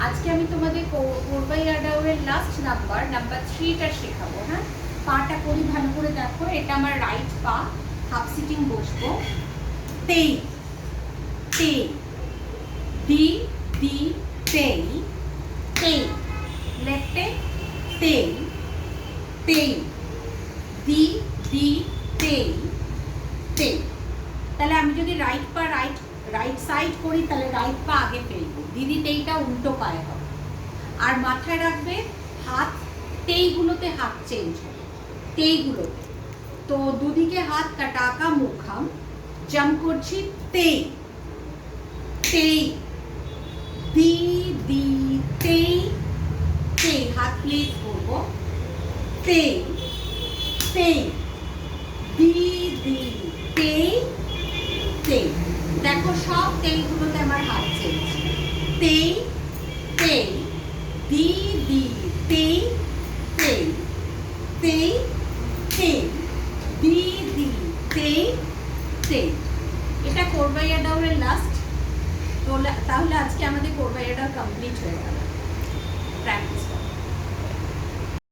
আজকে আমি তোমাদের কোরবাই আডাওয়ের লাস্ট নাম্বার 3টা শেখাবো। হ্যাঁ, পাটা করি ভালো করে দেখো। এটা আমার রাইট পা, হাফ সিটিং বসবো। তেই তেই দি দি তেই তেই, লেফটে তেই তেই দি দি তেই তেই। তাহলে আমি যদি রাইট পা রাইট সাইড করি তাহলে রাইট পা আগে ফেলবো, দিদি তেইটা উল্টো পায়ে হবে। আর মাথায় রাখবে হাত তেইগুলোতে হাত চেঞ্জ হবে, তেইগুলোতে। তো দুদিকে হাত কাটা আঁকা মুখাম, জাম্প করছি তেই তেই দি দি তেই তেই, হাত প্লেস করবো তেই তেই দি দি তেই তেই। দেখো সব তেইগুলোতে আমার হাত চেঞ্জ। তেই তেই দি দি তেই তেই তেই তেই দি দি তেই তেই। এটা কোরবাই আডাওয়ের লাস্ট। তাহলে আজকে আমাদের কোরবাই আডাও কমপ্লিট হয়ে গেল। প্র্যাকটিস করো।